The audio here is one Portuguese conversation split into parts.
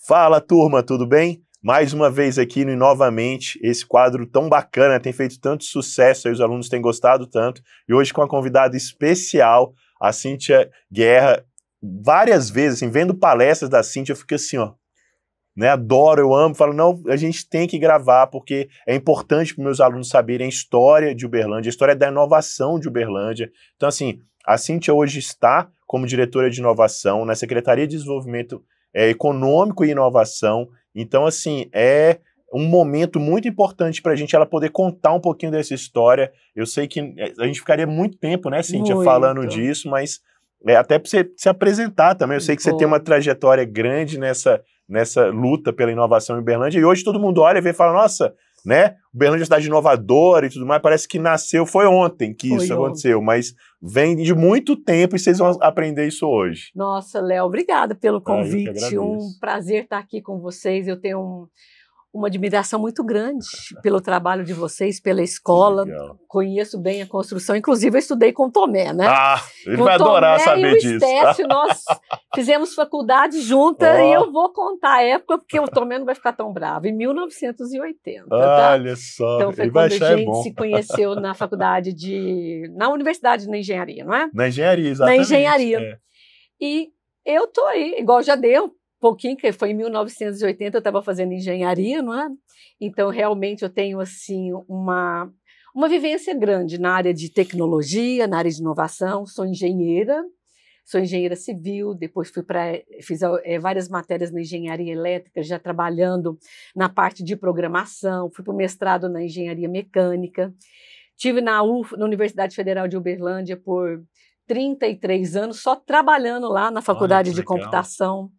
Fala, turma, tudo bem? Mais uma vez aqui no Novamente, esse quadro tão bacana, tem feito tanto sucesso, aí os alunos têm gostado tanto, e hoje com a convidada especial, a Cíntia Guerra. Várias vezes, assim, vendo palestras da Cíntia, eu fico assim, ó, né, adoro, eu amo, falo, não, a gente tem que gravar, porque é importante para meus alunos saberem a história de Uberlândia, a história da inovação de Uberlândia. Então, assim, a Cíntia hoje está como diretora de inovação na Secretaria de Desenvolvimento Econômico e Inovação. Então, assim, é um momento muito importante para a gente ela poder contar um pouquinho dessa história. Eu sei que a gente ficaria muito tempo, né, Cíntia, falando disso, mas até para você se apresentar também. Eu sei que você tem uma trajetória grande nessa luta pela inovação em Uberlândia, e hoje todo mundo olha e vê e fala, nossa, né, Uberlândia é cidade inovadora e tudo mais, parece que nasceu, foi ontem que isso aconteceu, mas vem de muito tempo e vocês vão aprender isso hoje. Nossa, Léo, obrigada pelo convite, um prazer estar aqui com vocês, eu tenho uma admiração muito grande pelo trabalho de vocês, pela escola, conheço bem a construção, inclusive eu estudei com o Tomé, né? Ah, ele vai adorar saber disso. Estécio, nós fizemos faculdade junta e eu vou contar a época, porque o Tomé não vai ficar tão bravo, em 1980, tá? Olha só, então foi quando a gente se conheceu na faculdade na Universidade de Engenharia, não é? Na Engenharia, exatamente. Na Engenharia. E eu tô aí, igual já deu, pouquinho, que foi em 1980, eu estava fazendo engenharia, não é? Então, realmente, eu tenho, assim, uma vivência grande na área de tecnologia, na área de inovação. Sou engenheira civil, depois fiz várias matérias na engenharia elétrica, já trabalhando na parte de programação, fui para o mestrado na engenharia mecânica, tive na Universidade Federal de Uberlândia por 33 anos, só trabalhando lá na faculdade de computação.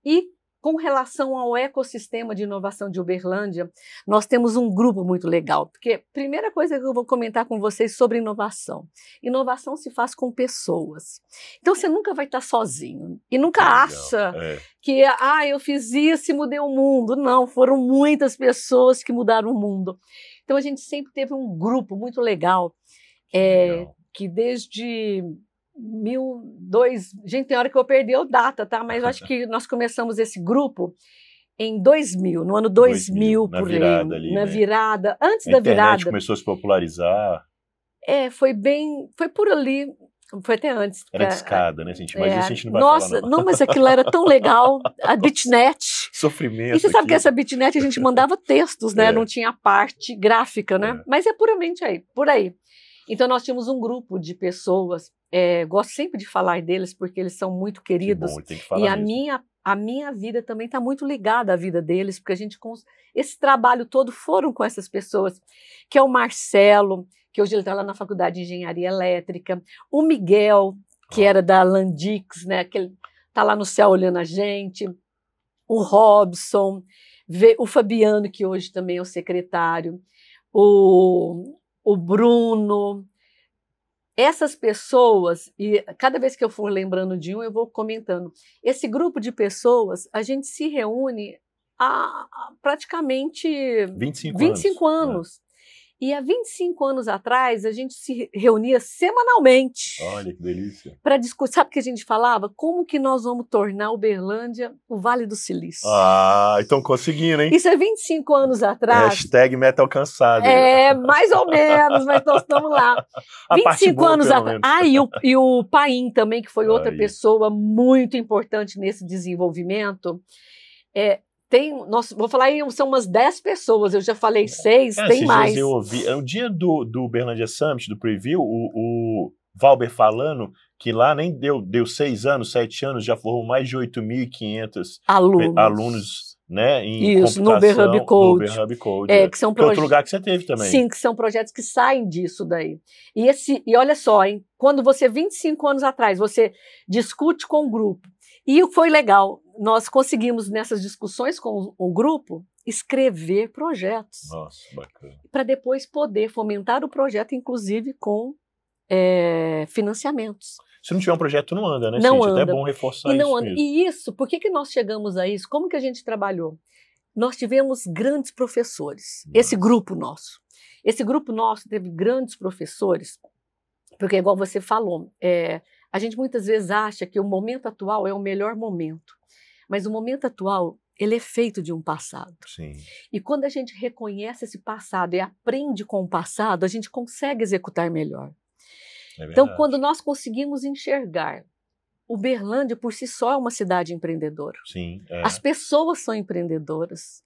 E com relação ao ecossistema de inovação de Uberlândia, nós temos um grupo muito legal, porque primeira coisa que eu vou comentar com vocês sobre inovação. Inovação se faz com pessoas. Então você nunca vai estar sozinho e nunca acha que eu fiz isso e mudei o mundo. Não, foram muitas pessoas que mudaram o mundo. Então a gente sempre teve um grupo muito legal, que desde... Gente, tem hora que eu perdi a data, tá? Mas eu acho que nós começamos esse grupo em 2000, no ano 2000 por aí. Na virada, antes da virada. A internet começou a se popularizar. Foi por ali, foi até antes. Era discada, né, gente? Mas isso a gente não vai falar, não. Não, mas aquilo era tão legal, a Bitnet. Sofrimento. E você sabe que essa Bitnet a gente mandava textos, né? Não tinha a parte gráfica, né? Mas é puramente por aí. Então nós tínhamos um grupo de pessoas, gosto sempre de falar deles porque eles são muito queridos. Que bom, tem que falar a minha vida também está muito ligada à vida deles, porque esse trabalho todo foram com essas pessoas, que é o Marcelo, que hoje ele está lá na Faculdade de Engenharia Elétrica, o Miguel, que era da Landix, né, que ele está lá no céu olhando a gente, o Robson, o Fabiano, que hoje também é o secretário, o Bruno. Essas pessoas, e cada vez que eu for lembrando de um, eu vou comentando. Esse grupo de pessoas, a gente se reúne há praticamente 25 anos. E há 25 anos atrás, a gente se reunia semanalmente. Olha que delícia. Para discutir, sabe o que a gente falava? Como que nós vamos tornar Uberlândia o Vale do Silício? Então conseguindo, hein? Isso é 25 anos atrás. Hashtag meta alcançada. Mais ou menos, mas nós estamos lá. 25 anos atrás. E o Paim também, que foi outra pessoa muito importante nesse desenvolvimento. Vou falar aí, são umas 10 pessoas, eu já falei 6, tem mais. Eu ouvi, no dia do Uberlândia Summit, do Preview, o Valber falando que lá nem deu 6 anos, 7 anos, já formou mais de 8.500 alunos, né, em computação, no Uber Hub Code. Que são outro lugar que você teve também. Sim, que são projetos que saem disso daí. E olha só, hein, quando você, 25 anos atrás, você discute com o grupo, e foi legal, nós conseguimos nessas discussões com o grupo escrever projetos. Nossa, bacana. Para depois poder fomentar o projeto, inclusive com financiamentos. Se não tiver um projeto, não anda, né? Não anda. Até é bom reforçar isso mesmo. E isso, por que nós chegamos a isso? Como que a gente trabalhou? Nós tivemos grandes professores, esse grupo nosso. Esse grupo nosso teve grandes professores, porque igual você falou, a gente muitas vezes acha que o momento atual é o melhor momento. Mas o momento atual, ele é feito de um passado. Sim. E quando a gente reconhece esse passado e aprende com o passado, a gente consegue executar melhor. Então, quando nós conseguimos enxergar, Uberlândia por si só é uma cidade empreendedora. Sim, As pessoas são empreendedoras.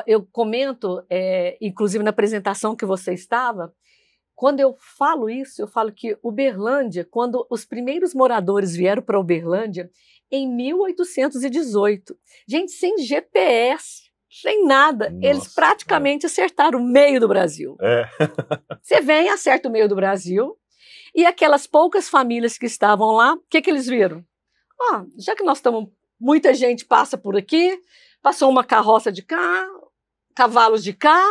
Eu comento, inclusive na apresentação que você estava, quando eu falo isso, eu falo que Uberlândia, quando os primeiros moradores vieram para Uberlândia, em 1818, gente, sem GPS, sem nada, Nossa, eles praticamente acertaram o meio do Brasil. Você vem, acerta o meio do Brasil, e aquelas poucas famílias que estavam lá, o que eles viram? Já que nós estamos, muita gente passa por aqui, passou uma carroça de cá, cavalos de cá,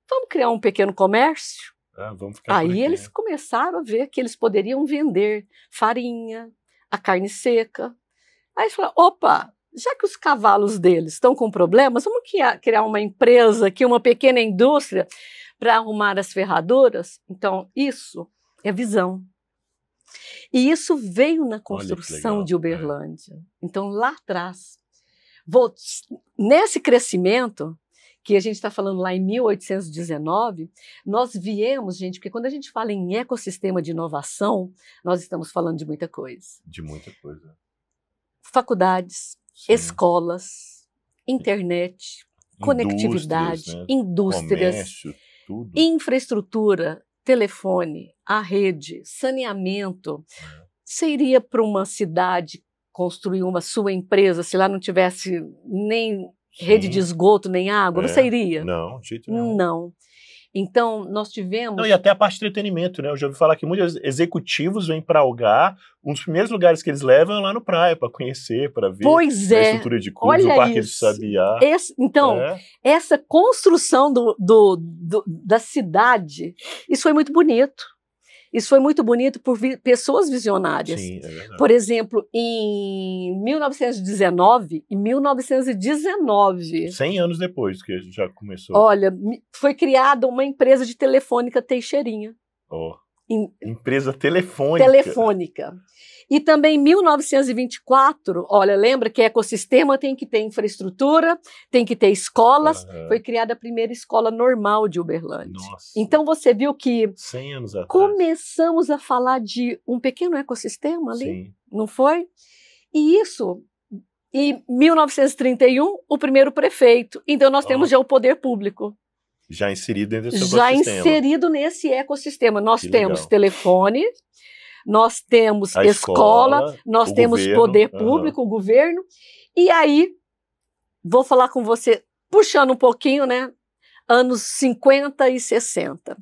vamos criar um pequeno comércio? Vamos ficar Aí eles começaram a ver que eles poderiam vender farinha, a carne seca. Aí eles falaram, opa, já que os cavalos deles estão com problemas, vamos criar uma empresa aqui, uma pequena indústria para arrumar as ferraduras? Então, isso é visão. E isso veio na construção de Uberlândia. Então, lá atrás, nesse crescimento, que a gente está falando lá em 1819, nós viemos, gente, porque quando a gente fala em ecossistema de inovação, nós estamos falando de muita coisa. De muita coisa. Faculdades, escolas, internet, conectividade, indústrias, comércio, tudo. Infraestrutura, telefone, a rede, saneamento. Você iria para uma cidade construir uma sua empresa se lá não tivesse nem rede de esgoto, nem água? Você iria? Não, de jeito nenhum. Não. Então, nós tivemos... E até a parte de entretenimento, né? Eu já ouvi falar que muitos executivos vêm para Algar, um dos primeiros lugares que eles levam é lá no praia, para conhecer, para ver a estrutura de clubes, o Parque do Sabiá. Essa construção da cidade, isso foi muito bonito. Isso foi muito bonito por pessoas visionárias. Sim, é verdade. Por exemplo, em 1919, 100 anos depois que a gente já começou. Olha, foi criada uma empresa de telefônica Teixeirinha. Empresa telefônica. Telefônica. E também em 1924, olha, lembra que ecossistema tem que ter infraestrutura, tem que ter escolas. Foi criada a primeira escola normal de Uberlândia. Nossa. Então você viu que 100 anos atrás começamos a falar de um pequeno ecossistema ali, sim, não foi? E isso, em 1931, o primeiro prefeito. Então nós temos já o poder público. Já inserido dentro desse já ecossistema. Inserido nesse ecossistema. Nós temos telefone, nós temos escola, nós temos governo, poder público, o governo. E aí, vou falar com você, puxando um pouquinho, né? Anos 50 e 60.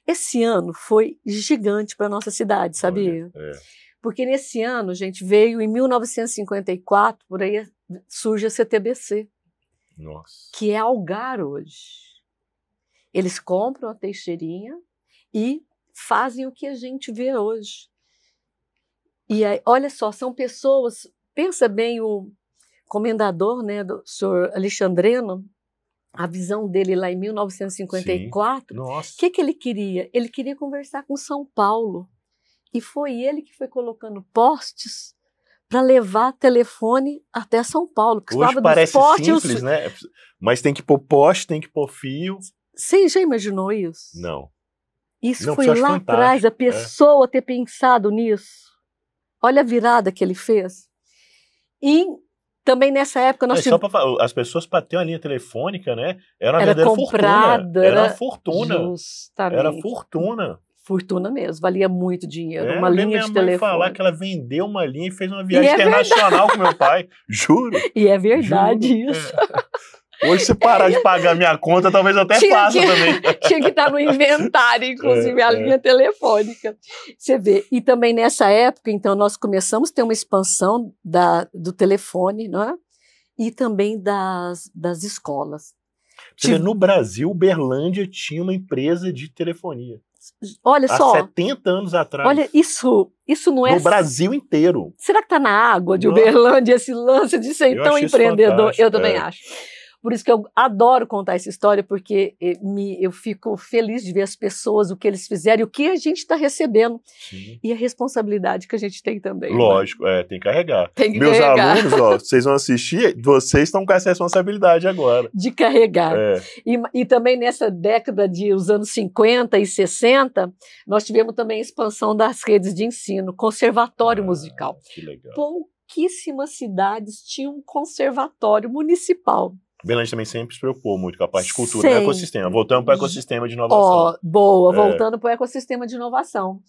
Esse ano foi gigante para a nossa cidade, sabia? Porque nesse ano, gente, veio em 1954, por aí surge a CTBC. Nossa. Que é Algar hoje. Eles compram a Teixeirinha e fazem o que a gente vê hoje. E aí, olha só, são pessoas... Pensa bem o comendador, né, do senhor Alexandrino, a visão dele lá em 1954. O que ele queria? Ele queria conversar com São Paulo. E foi ele que foi colocando postes para levar telefone até São Paulo. Que hoje parece simples, né? Mas tem que pôr poste, tem que pôr fio... Você já imaginou isso? Não. Isso foi lá atrás, a pessoa ter pensado nisso. Olha a virada que ele fez. E também nessa época nós tivemos... As pessoas para ter uma linha telefônica, né? Era uma verdadeira fortuna. Era uma fortuna. Justamente. Era fortuna. Fortuna mesmo, valia muito dinheiro. Uma linha de telefone. Minha mãe falar que ela vendeu uma linha e fez uma viagem internacional com meu pai. Juro. E é verdade isso. Hoje, se parar de pagar minha conta, talvez eu até faça também. Tinha que estar no inventário, inclusive, a linha telefônica. Você vê. E também nessa época, então, nós começamos a ter uma expansão do telefone, não é? E também das escolas. No Brasil, Uberlândia tinha uma empresa de telefonia. Olha só. Há 70 anos atrás. Olha, isso não é... No Brasil inteiro. Será que está na água de Uberlândia esse lance de ser tão empreendedor? Eu também acho. Por isso que eu adoro contar essa história, porque eu fico feliz de ver as pessoas, o que eles fizeram e o que a gente está recebendo. Sim. E a responsabilidade que a gente tem também. Lógico, tem que carregar. Tem que Meus carregar. alunos, ó, vocês vão assistir, vocês estão com essa responsabilidade agora. De carregar. É. E também nessa década dos anos 50 e 60, nós tivemos também a expansão das redes de ensino, conservatório musical. Que legal. Pouquíssimas cidades tinham um conservatório municipal. Berlândia também sempre se preocupou muito com a parte de cultura, Sempre. né? Ecossistema. Voltamos para o ecossistema de inovação. Boa, voltando para o ecossistema de inovação.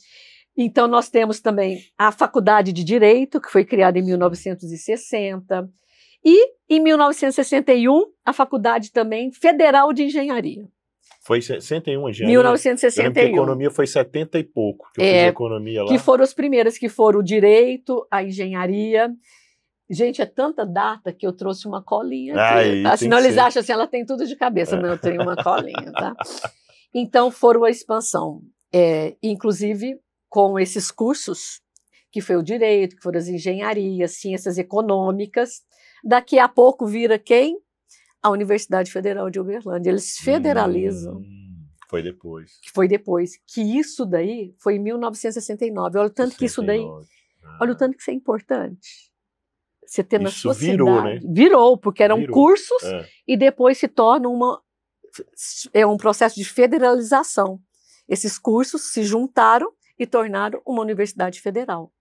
Então, nós temos também a Faculdade de Direito, que foi criada em 1960, e, em 1961, a Faculdade também Federal de Engenharia. Foi 61 a engenharia? 1961. A economia foi 70 e pouco, que eu fiz economia lá. Que foram as primeiras, que foram o direito, a engenharia. Gente, é tanta data que eu trouxe uma colinha aqui. Tá? Senão eles acham assim, ela tem tudo de cabeça, mas eu tenho uma colinha, tá? Então, foram a expansão. Inclusive, com esses cursos, que foi o direito, que foram as engenharias, ciências econômicas. Daqui a pouco vira quem? A Universidade Federal de Uberlândia. Eles federalizam. Foi depois. Que foi depois. Que isso daí foi em 1969. Olha o tanto 69. Que isso daí... Olha o tanto que isso é importante. Você ter na sua virou, cidade. Né? Virou, porque eram cursos e depois se torna um processo de federalização. Esses cursos se juntaram e tornaram uma universidade federal.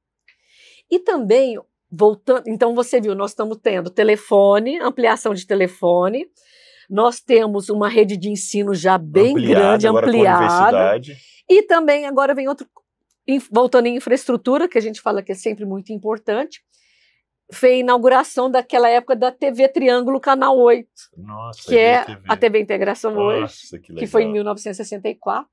E também, voltando, então você viu, nós estamos tendo telefone, ampliação de telefone, nós temos uma rede de ensino já bem grande, ampliada, e também agora vem outro, voltando em infraestrutura, que a gente fala que é sempre muito importante, foi a inauguração daquela época da TV Triângulo Canal 8, Nossa, que é a TV Integração hoje, que foi em 1964.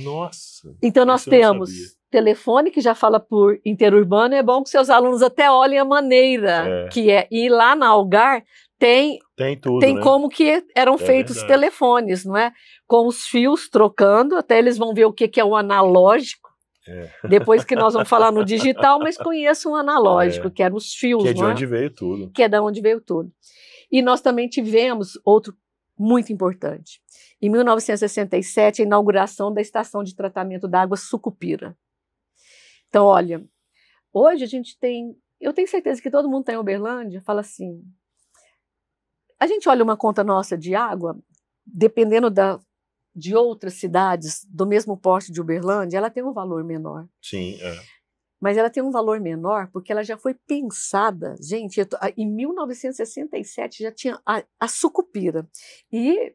Nossa! Então nós temos telefone que já fala por interurbano, é bom que seus alunos até olhem a maneira que é. E lá na Algar tem tudo, tem né? como que eram feitos os telefones, não é? Com os fios trocando, até eles vão ver o que é o analógico. Depois que nós vamos falar no digital, mas conheço um analógico, que eram os fios, que é de onde veio tudo. Que é de onde veio tudo. E nós também tivemos outro muito importante. Em 1967, a inauguração da estação de tratamento da água Sucupira. Então, olha, hoje a gente tem, eu tenho certeza que todo mundo está em Uberlândia, fala assim, a gente olha uma conta nossa de água, dependendo de outras cidades do mesmo porte de Uberlândia, ela tem um valor menor. Sim, Mas ela tem um valor menor porque ela já foi pensada. Gente, em 1967 já tinha a Sucupira. E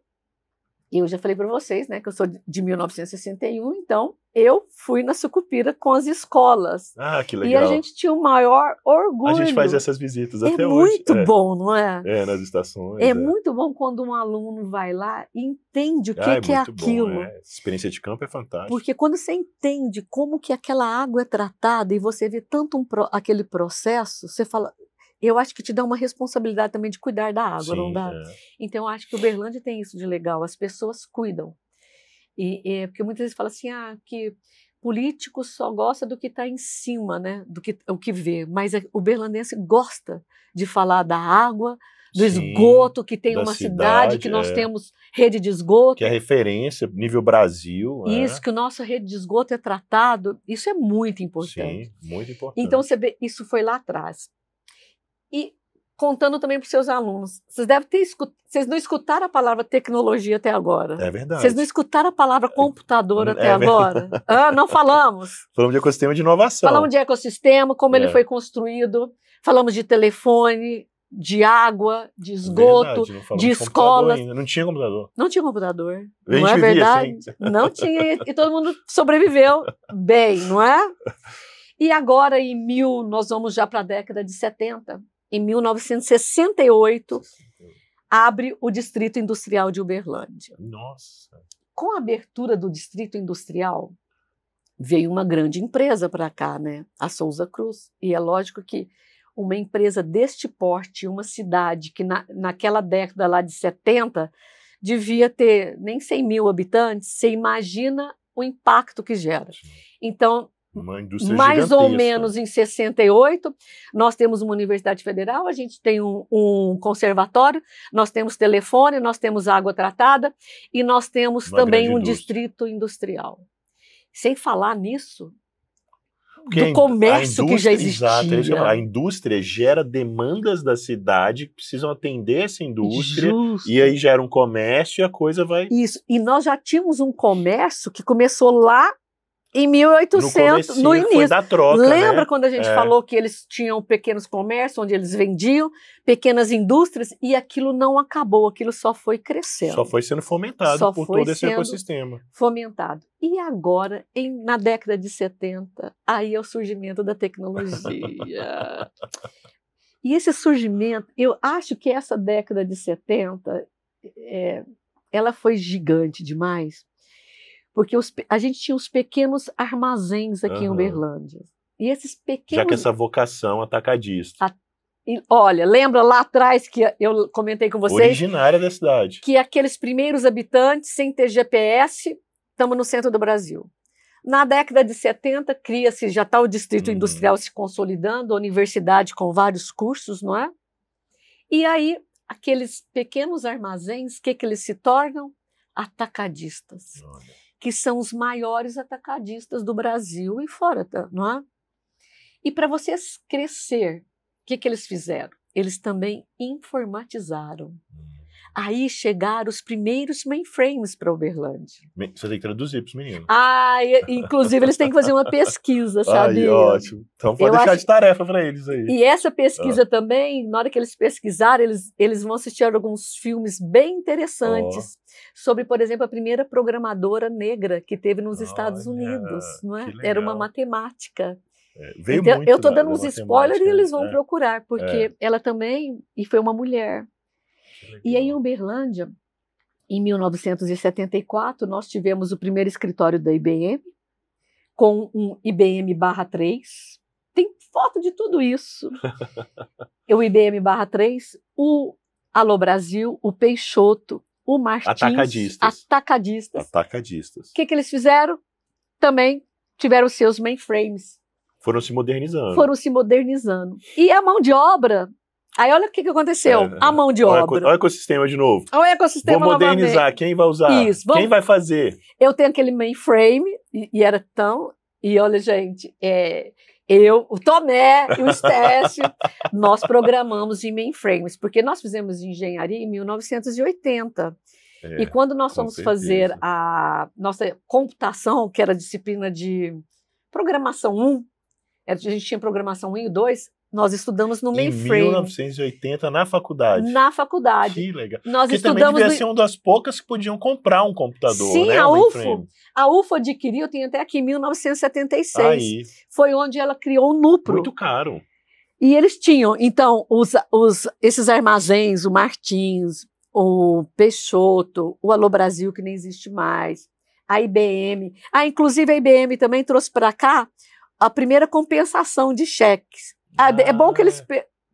eu já falei para vocês, né, que eu sou de 1961, então eu fui na Sucupira com as escolas. Ah, que legal. E a gente tinha o maior orgulho. A gente faz essas visitas até hoje. É muito bom, não é? Nas estações. É muito bom quando um aluno vai lá e entende o que é aquilo. Bom, experiência de campo é fantástica. Porque quando você entende como que aquela água é tratada e você vê tanto aquele processo, você fala... Eu acho que te dá uma responsabilidade também de cuidar da água, não dá? Então, eu acho que o Uberlândia tem isso de legal, as pessoas cuidam. Porque muitas vezes fala assim, que político só gosta do que está em cima, né? O que vê, mas o berlandense gosta de falar da água, do esgoto, que tem uma cidade que nós temos rede de esgoto. Que é referência, nível Brasil. Isso, que a nossa rede de esgoto é tratado, isso é muito importante. Sim, muito importante. Então, você vê, isso foi lá atrás. E contando também para os seus alunos, vocês não escutaram a palavra tecnologia até agora. É verdade. Vocês não escutaram a palavra computador até agora. Não falamos. Falamos de ecossistema de inovação. Falamos de ecossistema, como ele foi construído. Falamos de telefone, de água, de esgoto, de escolas. Não tinha computador. Não tinha computador. Não é verdade? Assim. Não tinha. E todo mundo sobreviveu bem, não é? E agora, nós vamos já para a década de 70. Em 1968, abre o Distrito Industrial de Uberlândia. Nossa! Com a abertura do Distrito Industrial, veio uma grande empresa para cá, né? A Souza Cruz. E é lógico que uma empresa deste porte, uma cidade que naquela década lá de 70, devia ter nem 100 mil habitantes, você imagina o impacto que gera. Então, Uma indústria mais ou gigantesca. menos em 68, nós temos uma universidade federal, a gente tem um conservatório, nós temos telefone, nós temos água tratada e nós temos Uma também grande um indústria. distrito industrial. Sem falar nisso, Porque do comércio a que já exato, é isso que eu falo. A existia. indústria gera demandas da cidade que precisam atender essa indústria, Justo. e aí gera um comércio e a coisa vai... Isso. E nós já tínhamos um comércio que começou lá em 1800, no comecinho foi início. da troca, Lembra né? quando a gente falou que eles tinham pequenos comércios onde eles vendiam, pequenas indústrias, e aquilo não acabou, aquilo só foi crescendo. Só foi sendo fomentado Só por foi todo esse sendo ecossistema. fomentado. E agora, na década de 70, aí é o surgimento da tecnologia. E esse surgimento, eu acho que essa década de 70, ela foi gigante demais, porque a gente tinha os pequenos armazéns aqui em Uberlândia. E esses pequenos... Já que essa vocação atacadista. Olha, lembra lá atrás que eu comentei com vocês? Originária da cidade. Que aqueles primeiros habitantes, sem ter GPS, estamos no centro do Brasil. Na década de 70, cria-se, já está o distrito industrial se consolidando, a universidade com vários cursos, não é? E aí, aqueles pequenos armazéns, o que eles se tornam? Atacadistas. Olha. Que são os maiores atacadistas do Brasil e fora, não é? E para vocês crescer, o que eles fizeram? Eles também informatizaram. Aí chegaram os primeiros mainframes para Uberlândia. Você tem que traduzir para os meninos. Inclusive eles têm que fazer uma pesquisa, sabe? Ótimo. Então pode deixar de tarefa para eles aí. E essa pesquisa também, na hora que eles pesquisarem, eles vão assistir alguns filmes bem interessantes sobre, por exemplo, a primeira programadora negra que teve nos Estados Unidos, não é? Era uma matemática. Veio então, muito eu estou dando uns spoilers e eles vão procurar, porque ela também, e foi uma mulher. E aí em Uberlândia, em 1974, nós tivemos o primeiro escritório da IBM, com um IBM/3. Tem foto de tudo isso. O IBM/3, o Alô Brasil, o Peixoto, o Martins. Atacadistas. O que eles fizeram? Também tiveram seus mainframes. Foram se modernizando. E a mão de obra... Aí olha o que aconteceu, a mão de obra. Olha o ecossistema de novo. Olha o ecossistema Vou modernizar, novamente. Quem vai usar? Isso, quem vai fazer? Eu tenho aquele mainframe, e era tão... E olha, gente, eu, o Tomé e o Estécio, nós programamos em mainframes, porque nós fizemos engenharia em 1980. E quando nós fomos fazer a nossa computação, que era a disciplina de programação 1, a gente tinha programação 1 e 2, nós estudamos no mainframe. Em 1980, na faculdade. Na faculdade. Que legal. Nós Porque estudamos também devia ser uma das poucas que podiam comprar um computador, Sim, né? a UFO adquiriu, eu tenho até aqui, em 1976. Aí. Foi onde ela criou o Nupro. Muito caro. E eles tinham, então, esses armazéns, o Martins, o Peixoto, o Alô Brasil, que nem existe mais, a IBM. Inclusive a IBM também trouxe para cá a primeira compensação de cheques. É bom que eles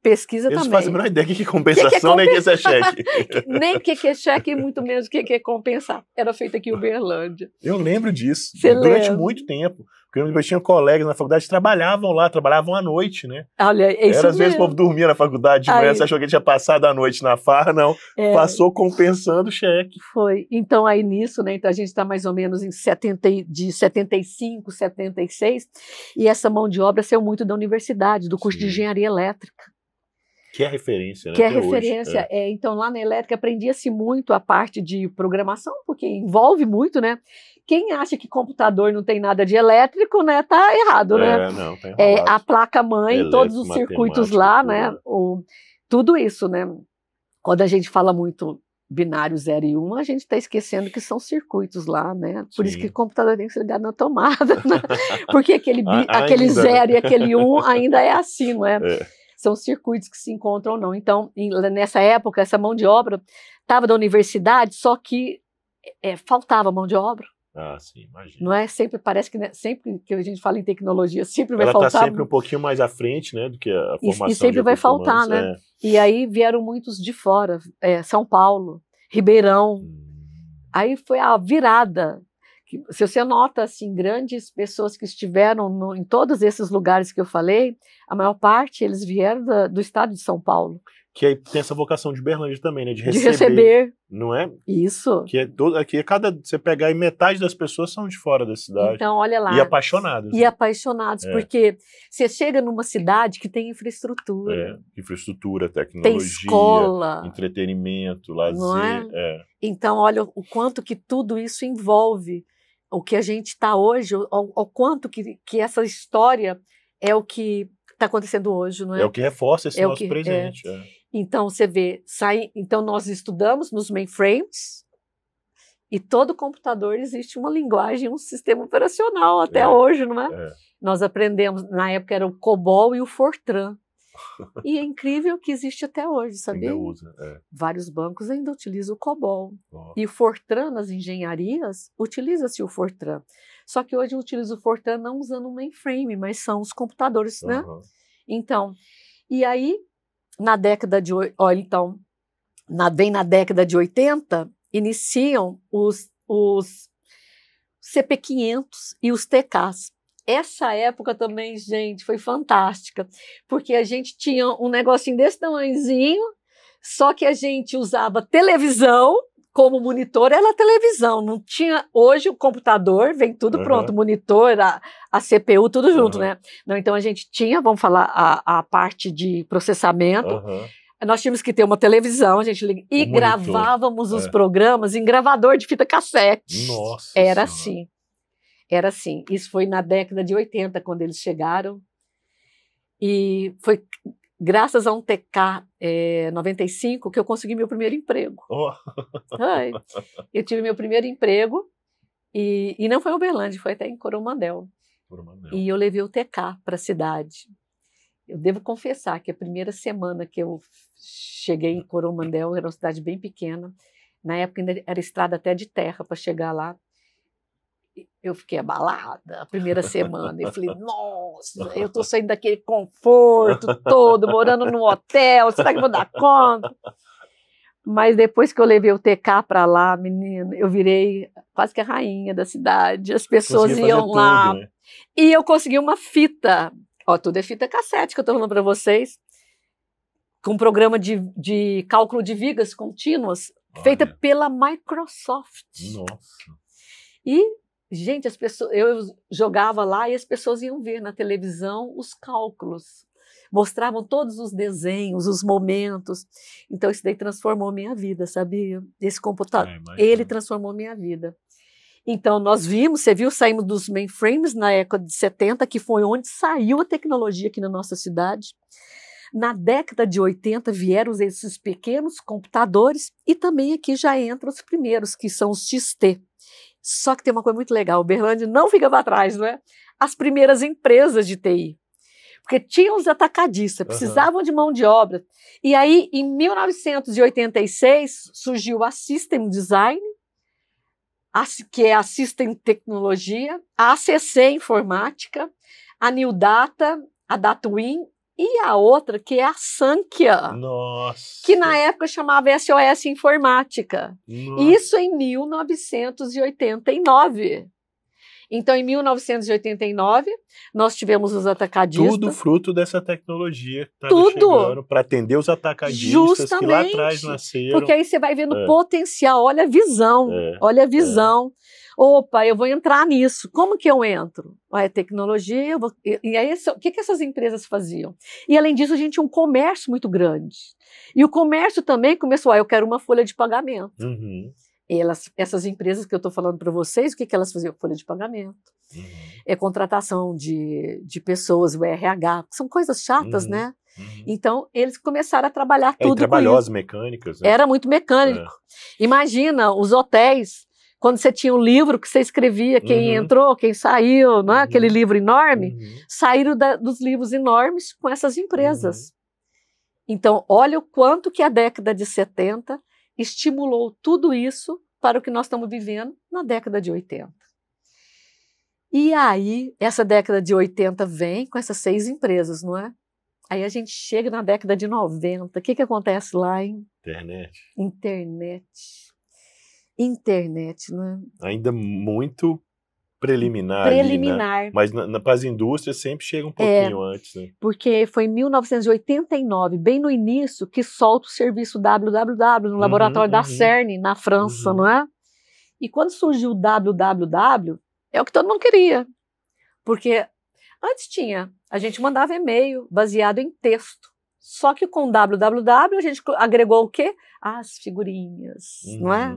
pesquisam também. Eles fazem a menor ideia do que é compensação, nem o que é cheque. Nem o que é cheque e muito menos o que é compensar. Era feito aqui em Uberlândia. Eu lembro disso. Você durante lembra? muito tempo. Porque eu tinha colegas na faculdade que trabalhavam lá, trabalhavam à noite, né? Olha, é isso às vezes o povo dormia na faculdade de manhã, você achou que ele tinha passado a noite na farra, não. Passou compensando o cheque. Foi. Então, aí nisso, né? Então a gente está mais ou menos de 75, 76, e essa mão de obra saiu muito da universidade, do curso de engenharia elétrica. Que é referência, né? Que é referência. Então, lá na elétrica aprendia-se muito a parte de programação, porque envolve muito, né? Quem acha que computador não tem nada de elétrico, né? Tá errado, né? Não, tá errado. A placa-mãe, todos os circuitos lá, né? Tudo isso, né? Quando a gente fala muito binário 0 e 1, a gente está esquecendo que são circuitos lá, né? Por isso que o computador tem que ser ligado na tomada, né? Porque aquele 0 e aquele 1 ainda é assim, não é? São circuitos que se encontram ou não. Então, nessa época, essa mão de obra estava da universidade, só que faltava mão de obra. Sim, imagina. Não é? Parece que sempre que a gente fala em tecnologia, sempre vai faltar. Ela está faltar. sempre um pouquinho mais à frente, né, do que a formação. E sempre vai faltar, né? E aí vieram muitos de fora, São Paulo, Ribeirão. Aí foi a virada. Se você nota, assim, grandes pessoas que estiveram em todos esses lugares que eu falei, a maior parte, eles vieram do estado de São Paulo. Que aí tem essa vocação de Berlândia também, né? De De receber. Não é? Isso. Que é aqui você pegar e metade das pessoas são de fora da cidade. Então, olha lá. E apaixonadas. E apaixonados, porque você chega numa cidade que tem infraestrutura. Infraestrutura, tecnologia. Tem escola. Entretenimento, lazer. Não é? Então, olha o quanto que tudo isso envolve o que a gente está hoje, o quanto que essa história é o que está acontecendo hoje, não é? É o que reforça esse nosso presente. Então, você vê, então nós estudamos nos mainframes e todo computador existe uma linguagem, um sistema operacional até hoje, não é? Nós aprendemos, na época era o COBOL e o Fortran. E é incrível que existe até hoje, sabia? Ainda usa, Vários bancos ainda utilizam o COBOL. E o Fortran, nas engenharias, utiliza-se o Fortran. Só que hoje eu utilizo o Fortran não usando o mainframe, mas são os computadores, né? Então, e aí, na década de... Bem na década de 80, iniciam os CP500 e os TKs. Essa época também, gente, foi fantástica, porque a gente tinha um negocinho desse tamanhozinho, só que a gente usava televisão como monitor, era televisão, não tinha... Hoje o computador vem tudo pronto, o monitor, a CPU, tudo junto, né? Não, então a gente tinha, vamos falar, a parte de processamento, nós tínhamos que ter uma televisão, a gente ligava, e gravávamos os programas em gravador de fita cassete. Nossa Era assim. Era assim. Isso foi na década de 80, quando eles chegaram. E foi graças a um TK 95 que eu consegui meu primeiro emprego. Eu tive meu primeiro emprego e não foi em Uberlândia, foi até em Coromandel. E eu levei o TK para a cidade. Eu devo confessar que a primeira semana que eu cheguei em Coromandel, era uma cidade bem pequena, na época ainda era estrada até de terra para chegar lá. Eu fiquei abalada a primeira semana. Eu falei, nossa, eu estou saindo daquele conforto todo, morando num hotel, será que eu vou dar conta? Mas depois que eu levei o TK para lá, menina, eu virei quase que a rainha da cidade. As pessoas iam lá. Tudo, né? E eu consegui uma fita. Tudo é fita cassete que eu estou falando para vocês. Com um programa de cálculo de vigas contínuas, feita pela Microsoft. Nossa. E, gente, eu jogava lá e as pessoas iam ver na televisão os cálculos. Mostravam todos os desenhos, os momentos. Então, isso daí transformou minha vida, sabia? Esse computador, ele transformou minha vida. Então, saímos dos mainframes na década de 70, que foi onde saiu a tecnologia aqui na nossa cidade. Na década de 80 vieram esses pequenos computadores e também aqui já entram os primeiros, que são os XT. Só que tem uma coisa muito legal, o Uberlândia não fica para trás, não é? As primeiras empresas de TI. Porque tinham os atacadistas, precisavam de mão de obra. E aí, em 1986, surgiu a System Design, que é a System Tecnologia, a ACC Informática, a New Data, a DataWin e a outra que é a Sankhya. Nossa. Que na época chamava SOS Informática. Nossa. Isso em 1989. Então, em 1989, nós tivemos os atacadistas. Tudo fruto dessa tecnologia que estava chegando para atender os atacadistas que lá atrás nasceram. Porque aí você vai vendo o potencial, olha a visão, olha a visão. Opa, eu vou entrar nisso. Como que eu entro? É tecnologia, e aí o que essas empresas faziam? E além disso, a gente tinha um comércio muito grande. E o comércio também começou, eu quero uma folha de pagamento. Essas empresas que eu estou falando para vocês, o que elas faziam? Folha de pagamento. Contratação de pessoas, o RH, são coisas chatas, né? Então, eles começaram a trabalhar tudo trabalhosas mecânicas. Né? Era muito mecânico. Imagina, os hotéis, quando você tinha um livro que você escrevia quem entrou, quem saiu, não é? Aquele livro enorme, saíram dos livros enormes com essas empresas. Então, olha o quanto que a década de 70 estimulou tudo isso para o que nós estamos vivendo na década de 80. E aí, essa década de 80 vem com essas 6 empresas, não é? Aí a gente chega na década de 90. O que acontece lá, hein? Internet. Internet. Internet, né? Ainda muito preliminar. Preliminar. Ali, né? Mas para as indústrias sempre chega um pouquinho antes. Né? Porque foi em 1989, bem no início, que solta o serviço www no laboratório da CERN, na França, não é? E quando surgiu o www, é o que todo mundo queria. Porque antes a gente mandava e-mail baseado em texto. Só que com www a gente agregou o quê? As figurinhas, não é?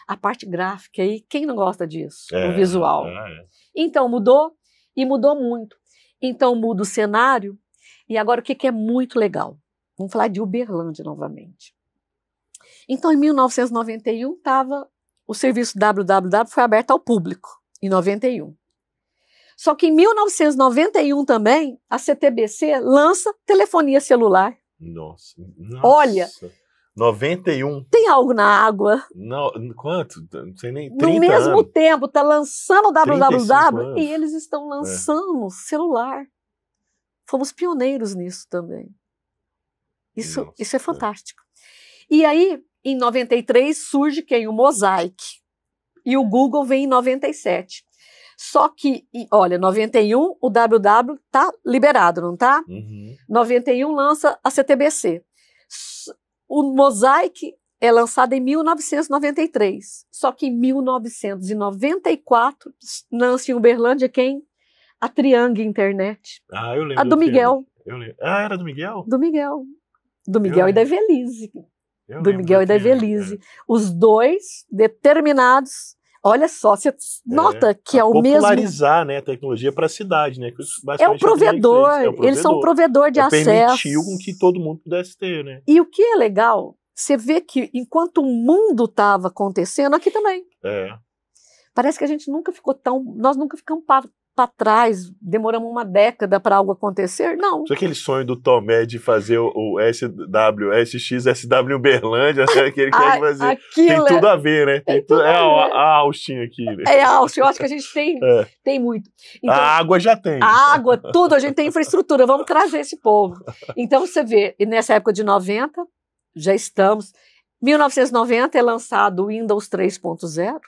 A parte gráfica aí, quem não gosta disso? O visual. Então mudou, e mudou muito. Então muda o cenário, e agora o que é muito legal? Vamos falar de Uberlândia novamente. Então em 1991 o serviço www foi aberto ao público, em 91. Só que em 1991 também, a CTBC lança telefonia celular. Nossa. Olha, 91. Tem algo na água. Não, quanto? Não sei nem. 30 no mesmo anos. tempo, está lançando o www anos. e eles estão lançando celular. Fomos pioneiros nisso também. Isso é fantástico. E aí, em 93, surge quem? O Mosaic. E o Google vem em 97. Só que, olha, 91, o www está liberado, não está? 91 lança a CTBC. O Mosaic é lançado em 1993. Só que em 1994, nasce em Uberlândia quem? A Triangle Internet. Ah, eu lembro. A do Miguel. Eu lembro. Ah, era do Miguel? Do Miguel. Do Miguel e da Evelise. Do Miguel e da Evelise. Os dois determinados. Olha só, você nota que é o mesmo. Popularizar, né, a tecnologia para a cidade, né? É o provedor. Eles são um provedor de acesso. Permitiu com que todo mundo pudesse ter, né? E o que é legal, você vê que enquanto o mundo estava acontecendo, aqui também. Parece que a gente nunca ficou nós nunca ficamos para trás, demoramos uma década para algo acontecer, não. Só aquele sonho do Tomé de fazer o SW Uberlândia, né, que ele quer fazer. Tem tudo a ver, né? Tem tudo a Austin aqui. Né? É a Austin, eu acho que a gente tem muito. Então, a água já tem. A água, tudo, a gente tem infraestrutura, vamos trazer esse povo. Então você vê, e nessa época de 90, já estamos, 1990 é lançado o Windows 3.0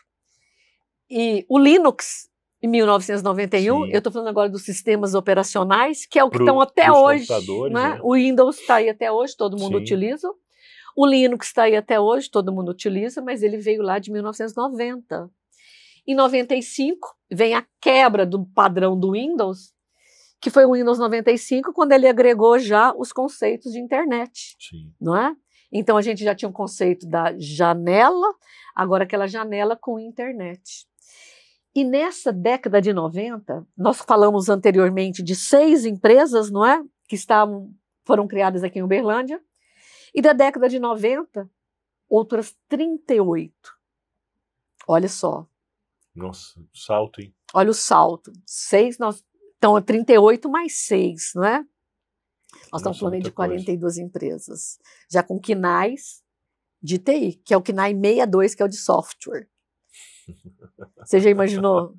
e o Linux, em 1991, eu estou falando agora dos sistemas operacionais, que é o que estão até hoje. Né? O Windows está aí até hoje, todo mundo utiliza. O Linux está aí até hoje, todo mundo utiliza, mas ele veio lá de 1990. Em 95, vem a quebra do padrão do Windows, que foi o Windows 95, quando ele agregou já os conceitos de internet. Não é? Então, a gente já tinha um conceito da janela, agora aquela janela com internet. E nessa década de 90, nós falamos anteriormente de 6 empresas, não é? Que foram criadas aqui em Uberlândia. E da década de 90, outras 38. Olha só. Nossa, salto, hein? Olha o salto. 6, então 38 mais 6, não é? Nós estamos falando de 42 empresas. Já com KNAIs de TI, que é o KNAI 62, que é o de software. Você já imaginou?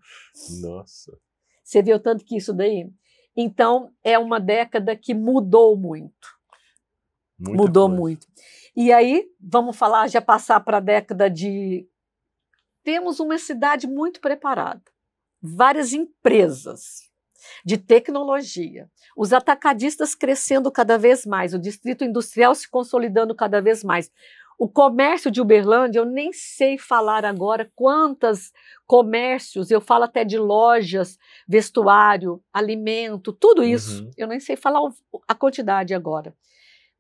Nossa. Você viu tanto que isso daí? Então, é uma década que mudou muito. Mudou muito. E aí, vamos falar, já passar para a década de... Temos uma cidade muito preparada. Várias empresas de tecnologia. Os atacadistas crescendo cada vez mais. O distrito industrial se consolidando cada vez mais. O comércio de Uberlândia, eu nem sei falar agora quantos comércios, eu falo até de lojas, vestuário, alimento, tudo isso. Eu nem sei falar a quantidade agora.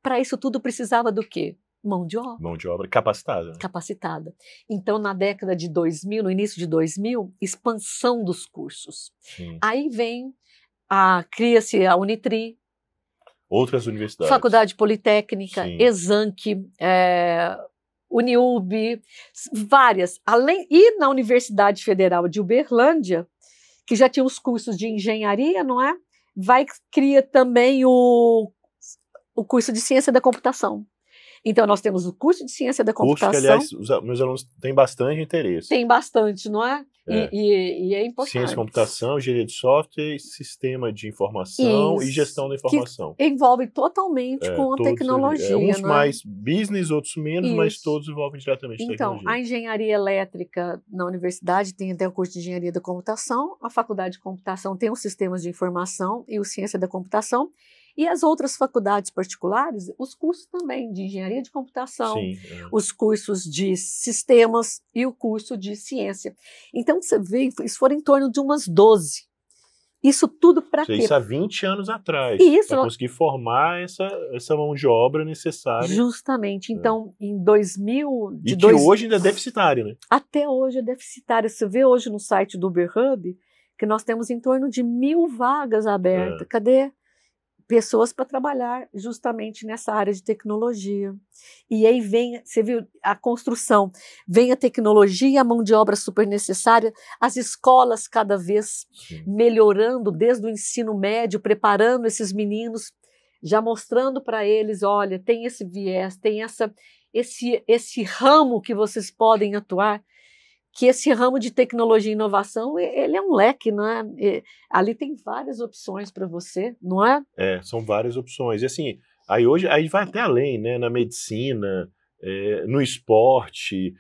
Para isso tudo precisava do quê? Mão de obra. Mão de obra capacitada. Capacitada. Então, na década de 2000, no início de 2000, expansão dos cursos. Aí cria-se a Unitri, outras universidades. Faculdade Politécnica, Exanc, Uniub, várias. E na Universidade Federal de Uberlândia, que já tinha os cursos de engenharia, não é? Cria também o curso de ciência da computação. Então, nós temos o curso de ciência da Curso que, computação. aliás, meus alunos têm bastante interesse. Tem bastante, não é? É. E é importante. Ciência da computação, engenharia de software, sistema de informação e gestão da informação. Que envolve totalmente com a tecnologia. Uns não mais business, outros menos, mas todos envolvem diretamente tecnologia. Então, a engenharia elétrica na universidade tem até o curso de engenharia da computação, a faculdade de computação tem os sistemas de informação e o ciência da computação, e as outras faculdades particulares, os cursos também de engenharia de computação, os cursos de sistemas e o curso de ciência. Então, você vê, isso foram em torno de umas 12. Isso tudo para quê? Isso há 20 anos atrás, para conseguir formar essa mão de obra necessária. Justamente. Então, em 2000... que hoje ainda é deficitário, né? Até hoje é deficitário. Você vê hoje no site do Uber Hub que nós temos em torno de 1.000 vagas abertas. Cadê? Pessoas para trabalhar justamente nessa área de tecnologia. E aí vem, você viu, a construção, vem a tecnologia, a mão de obra super necessária, as escolas cada vez melhorando desde o ensino médio, preparando esses meninos, já mostrando para eles, olha, tem esse viés, tem esse ramo que vocês podem atuar, que esse ramo de tecnologia e inovação, ele é um leque, não é? Ali tem várias opções para você, não é? São várias opções. E assim, aí vai até além, né? Na medicina, no esporte.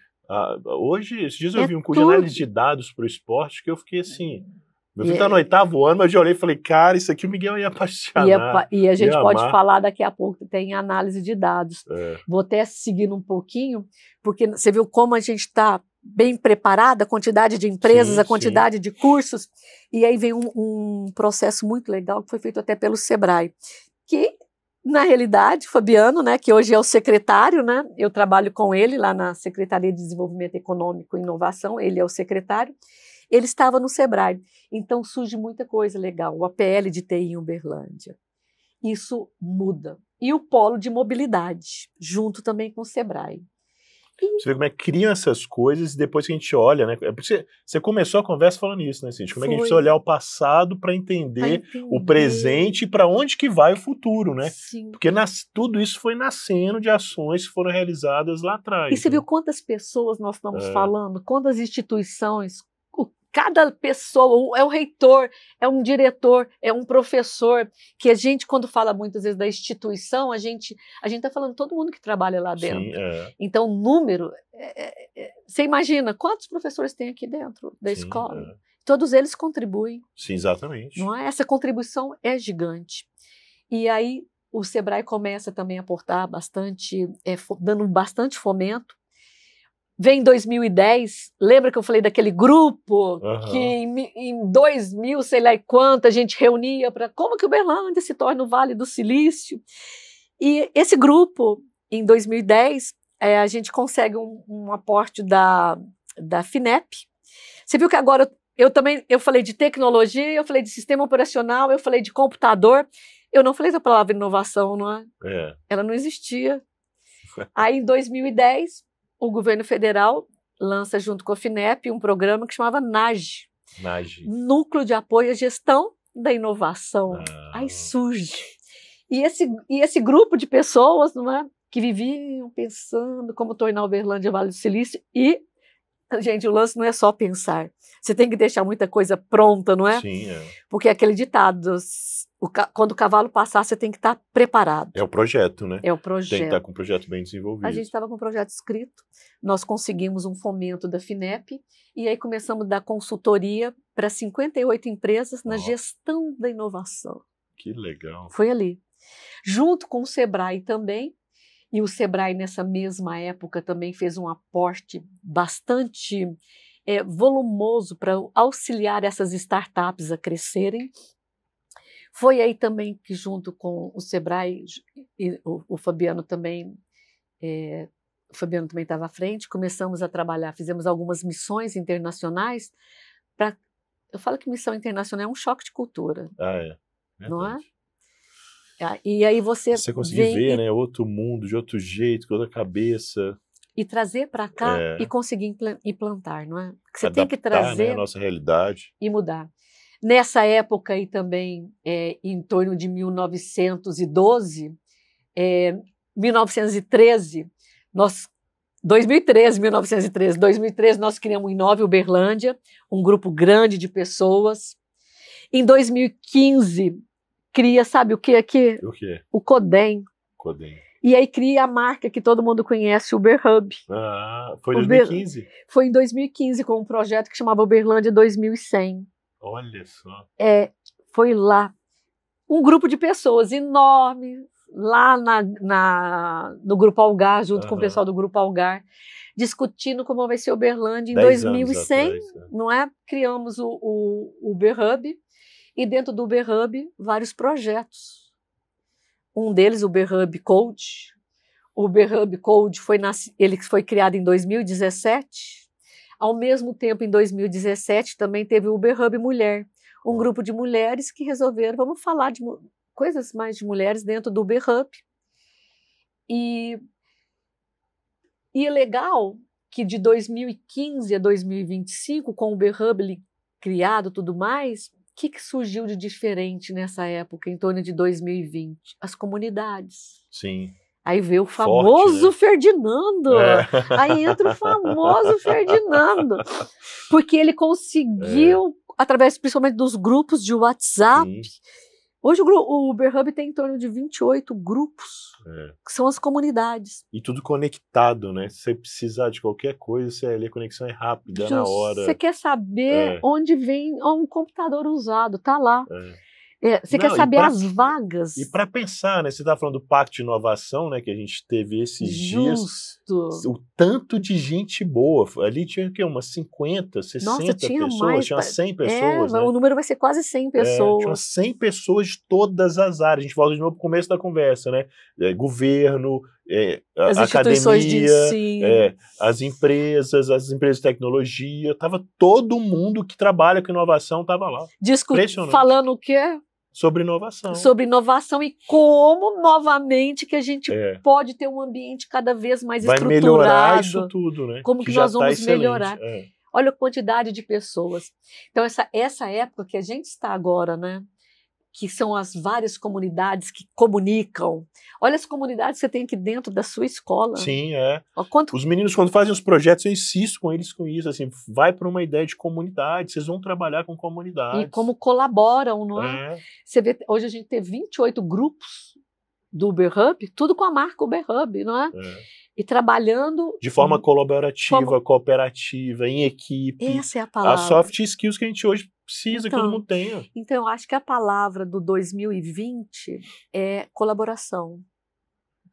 Hoje, esses dias eu vi um curso de análise de dados para o esporte que eu fiquei assim... Meu filho está no 8º ano, mas eu já olhei e falei, cara, isso aqui o Miguel ia apaixonar. E a gente pode falar daqui a pouco, tem análise de dados. Vou até seguir um pouquinho, porque você viu como a gente está bem preparada, a quantidade de empresas, a quantidade de cursos, e aí vem um processo muito legal que foi feito até pelo Sebrae, que, na realidade, Fabiano, né, que hoje é o secretário, né, eu trabalho com ele lá na Secretaria de Desenvolvimento Econômico e Inovação, ele é o secretário, ele estava no Sebrae, então surge muita coisa legal, o APL de TI em Uberlândia, isso muda, e o polo de mobilidade, junto também com o Sebrae. Você vê como é que criam essas coisas e depois que a gente olha, né? Você começou a conversa falando isso, né, Cíntia? Como é que a gente precisa olhar o passado para entender o presente e para onde que vai o futuro, né? Sim. Porque tudo isso foi nascendo de ações que foram realizadas lá atrás. E você viu quantas pessoas nós estamos falando, quantas instituições, cada pessoa, é um reitor, é um diretor, é um professor, que a gente, quando fala muitas vezes da instituição, a gente está falando de todo mundo que trabalha lá dentro. Sim, Então, o número, você imagina quantos professores tem aqui dentro da escola? Todos eles contribuem. Sim, exatamente. Não é? Essa contribuição é gigante. E aí, o Sebrae começa também a aportar bastante, dando bastante fomento. Vem 2010, lembra que eu falei daquele grupo que em 2000, sei lá quanto, a gente reunia para como que Uberlândia se torna o Vale do Silício. E esse grupo, em 2010, a gente consegue um aporte da FINEP. Você viu que agora eu falei de tecnologia, eu falei de sistema operacional, eu falei de computador, eu não falei da palavra inovação, não é? Ela não existia. Aí, em 2010, o governo federal lança, junto com a FINEP, um programa que chamava NAGE. Núcleo de Apoio à Gestão da Inovação. Aí surge. E esse grupo de pessoas, não é, que viviam pensando como tornar Uberlândia Vale do Silício. E, gente, o lance não é só pensar. Você tem que deixar muita coisa pronta, não é? Sim, Porque é aquele ditado... Quando o cavalo passar, você tem que estar preparado. É o projeto, né? É o projeto. Tem que estar com o projeto bem desenvolvido. A gente estava com o projeto escrito, nós conseguimos um fomento da FINEP, e aí começamos a dar consultoria para 58 empresas na gestão da inovação. Que legal. Foi ali. Junto com o Sebrae também, e o Sebrae nessa mesma época também fez um aporte bastante volumoso para auxiliar essas startups a crescerem. Foi aí também que, junto com o Sebrae, e o Fabiano também estava à frente, começamos a trabalhar, fizemos algumas missões internacionais. Eu falo que missão internacional é um choque de cultura. Não é? E aí você conseguir ver, né, outro mundo, de outro jeito, com outra cabeça. E trazer para cá e conseguir implantar, não é? Porque você adaptar, tem que trazer, né, a nossa realidade. E mudar. Nessa época aí também, em torno de 1912, 1913, 2013, nós criamos o Inove Uberlândia, um grupo grande de pessoas. Em 2015, cria, sabe o que aqui? O quê? O CODEM. Codem. E aí cria a marca que todo mundo conhece, o Uberhub. Ah, foi em 2015? Foi em 2015, com um projeto que chamava Uberlândia 2100. Olha só. Foi lá. Um grupo de pessoas enorme, lá no Grupo Algar, junto com o pessoal do Grupo Algar, discutindo como vai ser Uberlândia em 2100, atrás, não é? Criamos o Uberhub, e dentro do Uberhub, vários projetos. Um deles, o Uberhub Code. O Uberhub Code ele foi criado em 2017. Ao mesmo tempo, em 2017, também teve o Uberhub Mulher, um grupo de mulheres que resolveram, vamos falar de coisas mais de mulheres dentro do Uberhub. E é legal que de 2015 a 2025, com o Uberhub criado e tudo mais, o que surgiu de diferente nessa época, em torno de 2020? As comunidades. Sim. Aí veio o famoso Forte, né? Ferdinando. Aí entra o famoso Ferdinando. Porque ele conseguiu, através principalmente dos grupos de WhatsApp. Sim. Hoje o Uberhub tem em torno de 28 grupos, que são as comunidades. E tudo conectado, né? Se você precisar de qualquer coisa, a conexão é rápida, na hora. Você quer saber onde vem um computador usado, tá lá. Você quer saber as vagas. E para pensar, né? Você estava falando do Pacto de Inovação, né? Que a gente teve esses dias. O tanto de gente boa. Ali tinha o quê? Umas 50, 60 pessoas? Tinha 100 pessoas, né? O número vai ser quase 100 pessoas. Tinha 100 pessoas de todas as áreas. A gente volta de novo para o começo da conversa, né? Governo, as instituições de ensino, as empresas de tecnologia. Tava todo mundo que trabalha com inovação estava lá. Falando o quê? Sobre inovação. Sobre inovação e como, novamente, que a gente pode ter um ambiente cada vez mais estruturado. Vai melhorar isso tudo, né? Como que nós vamos melhorar. Olha a quantidade de pessoas. Então, essa época que a gente está agora, né? Que são as várias comunidades que comunicam. Olha as comunidades que você tem aqui dentro da sua escola. Sim, Os meninos, quando fazem os projetos, eu insisto com eles com isso, assim, vai para uma ideia de comunidade, vocês vão trabalhar com comunidades. E como colaboram, não é? Você vê, hoje a gente tem 28 grupos do Uberhub, tudo com a marca Uberhub, não é? E trabalhando... De forma colaborativa, cooperativa, em equipe. Essa é a palavra. As soft skills que a gente hoje precisa, que todo mundo tenha. Então, eu acho que a palavra do 2020 é colaboração.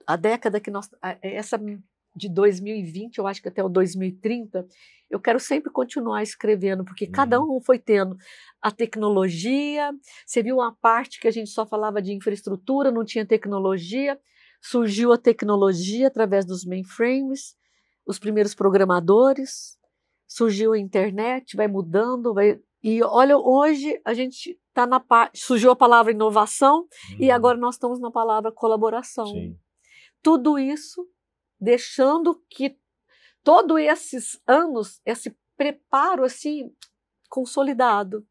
A década que essa de 2020, eu acho que até o 2030, eu quero sempre continuar escrevendo, porque cada um foi tendo a tecnologia. Você viu uma parte que a gente só falava de infraestrutura, não tinha tecnologia. Surgiu a tecnologia através dos mainframes, os primeiros programadores, surgiu a internet, vai mudando, e olha, hoje a gente está na parte, surgiu a palavra inovação e agora nós estamos na palavra colaboração. Sim. Tudo isso deixando que todos esses anos, esse preparo assim consolidado.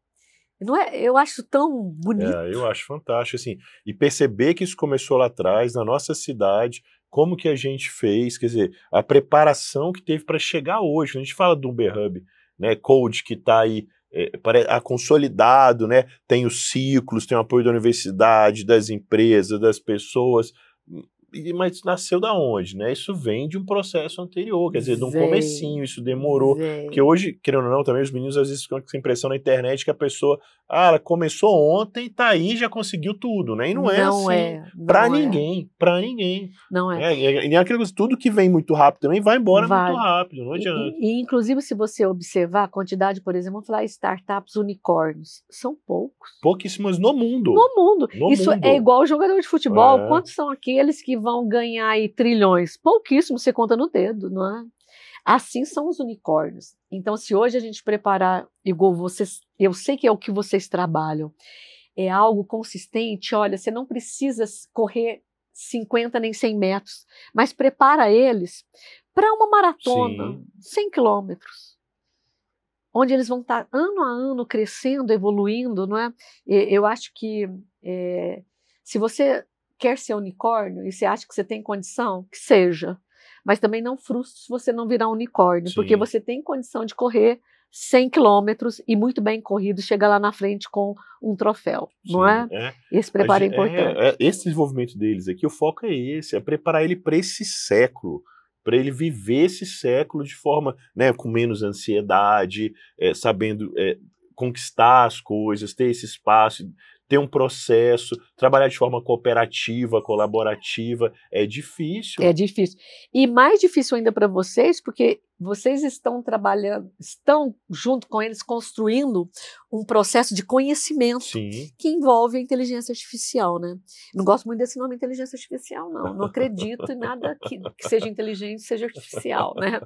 Não é? Eu acho tão bonito. Eu acho fantástico, assim. E perceber que isso começou lá atrás, na nossa cidade, como que a gente fez, quer dizer, a preparação que teve para chegar hoje. A gente fala do Uberhub, né, Code, que está aí consolidado, né, tem os ciclos, tem o apoio da universidade, das empresas, das pessoas, mas nasceu da onde, né? Isso vem de um processo anterior, quer dizer, de um comecinho, isso demorou. Porque hoje, querendo ou não, também os meninos às vezes ficam com essa impressão na internet que a pessoa, ela começou ontem, tá aí, já conseguiu tudo, né? E não é assim, pra ninguém. Não é. E aquela coisa, tudo que vem muito rápido também vai embora muito rápido, não adianta. E inclusive, se você observar a quantidade, por exemplo, vamos falar startups unicórnios, são poucos. Pouquíssimas no mundo. No mundo. Isso é igual o jogador de futebol. Quantos são aqueles que vão ganhar aí trilhões? Pouquíssimo, você conta no dedo, não é? Assim são os unicórnios. Então, se hoje a gente preparar, igual vocês, eu sei que é o que vocês trabalham, é algo consistente, olha, você não precisa correr 50 nem 100 metros, mas prepara eles para uma maratona, 100 quilômetros, onde eles vão estar ano a ano crescendo, evoluindo, não é? Eu acho que se você quer ser unicórnio e você acha que você tem condição, que seja. Mas também não frustre se você não virar um unicórnio, Sim. porque você tem condição de correr 100 quilômetros e muito bem corrido, chegar lá na frente com um troféu, não é? Esse preparo é importante. Esse desenvolvimento deles aqui, o foco é esse, é preparar ele para esse século, para ele viver esse século de forma, né, com menos ansiedade, sabendo conquistar as coisas, ter esse espaço, ter um processo, trabalhar de forma cooperativa, colaborativa, é difícil. É difícil. E mais difícil ainda para vocês, porque vocês estão trabalhando, estão junto com eles construindo um processo de conhecimento. Sim. Que envolve a inteligência artificial, né? Não gosto muito desse nome inteligência artificial, não. Não acredito em nada que seja inteligente, seja artificial, né?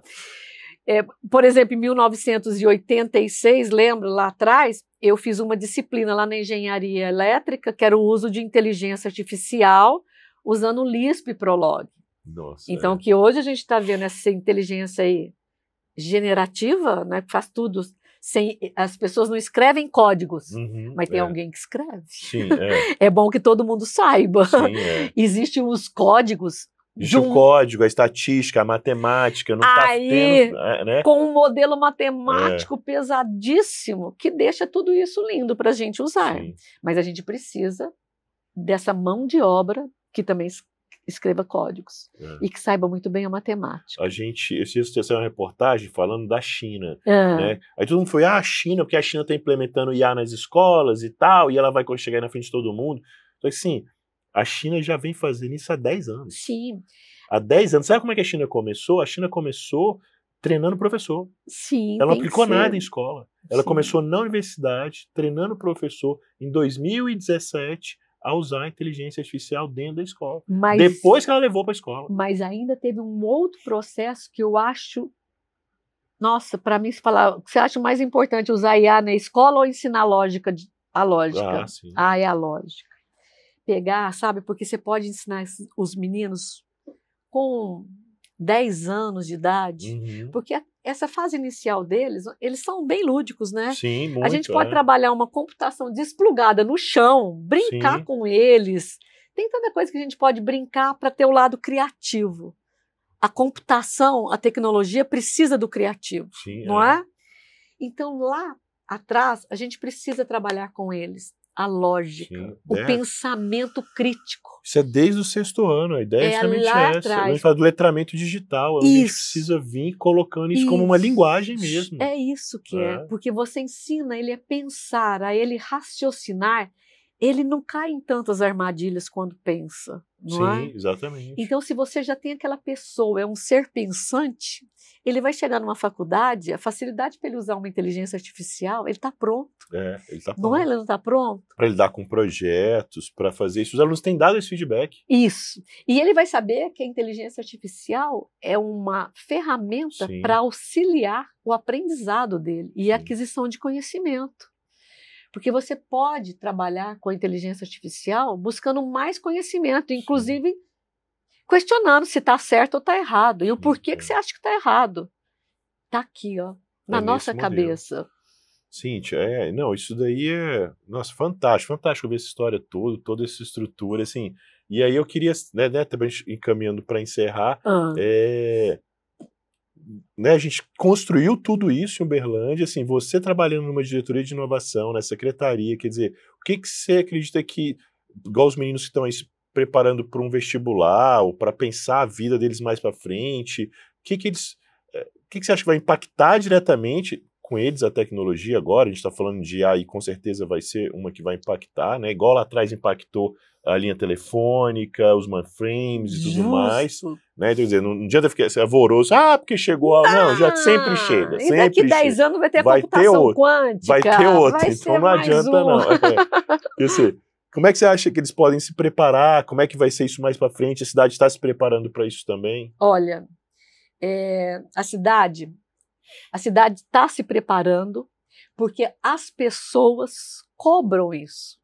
Por exemplo, em 1986, lembro, lá atrás, eu fiz uma disciplina lá na engenharia elétrica, que era o uso de inteligência artificial, usando o Lisp e Prolog. Nossa, então, que hoje a gente está vendo essa inteligência aí generativa, né, que faz tudo sem... As pessoas não escrevem códigos, mas tem alguém que escreve. Sim, é bom que todo mundo saiba. Sim, Existem os códigos. Existe o código, a estatística, a matemática, não está tendo, né? Com um modelo matemático pesadíssimo, que deixa tudo isso lindo para a gente usar. Sim. Mas a gente precisa dessa mão de obra que também escreva códigos e que saiba muito bem a matemática. Esses dias saiu uma reportagem falando da China, né? Aí todo mundo foi, a China, porque a China está implementando IA nas escolas e tal, e ela vai chegar na frente de todo mundo. Então, assim, a China já vem fazendo isso há 10 anos. Sim. Há 10 anos. Sabe como é que a China começou? A China começou treinando professor. Sim. Ela não aplicou nada em escola. Ela Sim. começou na universidade, treinando professor, em 2017, a usar a inteligência artificial dentro da escola. Depois que ela levou para a escola. Mas ainda teve um outro processo que eu acho... Nossa, para mim, se falar, você acha mais importante usar IA na escola ou ensinar a lógica? Ah, sim. É a lógica. Pegar, sabe? Porque você pode ensinar os meninos com 10 anos de idade, porque essa fase inicial deles, eles são bem lúdicos, né? Sim, muito. A gente pode trabalhar uma computação desplugada no chão, brincar com eles. Tem tanta coisa que a gente pode brincar para ter o lado criativo. A computação, a tecnologia precisa do criativo, não é? Então, lá atrás, a gente precisa trabalhar com eles. A lógica, o pensamento crítico. Isso é desde o 6º ano, a ideia é justamente essa. A gente fala do letramento digital, a gente precisa vir colocando isso como uma linguagem mesmo. É isso que porque você ensina ele a pensar, a ele raciocinar, ele não cai em tantas armadilhas quando pensa, não é? Sim, exatamente. Então, se você já tem aquela pessoa, é um ser pensante, ele vai chegar numa faculdade, a facilidade para ele usar uma inteligência artificial, ele está pronto. Ele está pronto. Não é? Ele não está pronto? Para lidar com projetos, para fazer isso. Os alunos têm dado esse feedback. Isso. E ele vai saber que a inteligência artificial é uma ferramenta para auxiliar o aprendizado dele e a aquisição de conhecimento. Porque você pode trabalhar com a inteligência artificial buscando mais conhecimento, inclusive questionando se está certo ou está errado. E o porquê que você acha que está errado. Está aqui, ó, na nossa cabeça. Cíntia, não, isso daí é, nossa, fantástico ver essa história toda essa estrutura, assim. E aí eu queria, né também encaminhando para encerrar, né, a gente construiu tudo isso em Uberlândia, assim, você trabalhando numa diretoria de inovação, na secretaria, quer dizer, o que você acredita que, igual os meninos que estão aí se preparando para um vestibular, ou para pensar a vida deles mais para frente, o que você acha que vai impactar diretamente com eles a tecnologia agora? A gente está falando de IA e com certeza vai ser uma que vai impactar, né? Igual lá atrás impactou a linha telefônica, os mainframes e tudo mais, né? Quer dizer, não adianta ficar alvoroço, porque chegou, não, já sempre chega. E daqui 10 anos vai ter a computação quântica. Vai ter outra, então não adianta não. Como é que você acha que eles podem se preparar? Como é que vai ser isso mais para frente? A cidade está se preparando para isso também? Olha, a cidade está se preparando porque as pessoas cobram isso.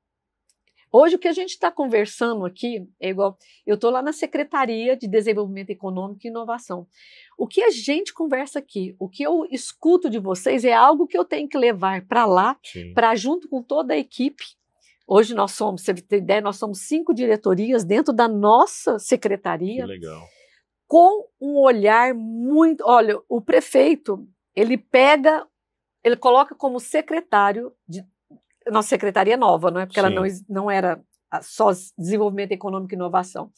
Hoje o que a gente está conversando aqui é igual, eu estou lá na Secretaria de Desenvolvimento Econômico e Inovação. O que a gente conversa aqui, o que eu escuto de vocês é algo que eu tenho que levar para lá, para junto com toda a equipe, Hoje nós somos, você tem ideia, nós somos 5 diretorias dentro da nossa secretaria. Que legal. Com um olhar muito... Olha, o prefeito, ele coloca como secretário, nossa secretaria nova, não é? Porque ela não era só desenvolvimento econômico e inovação.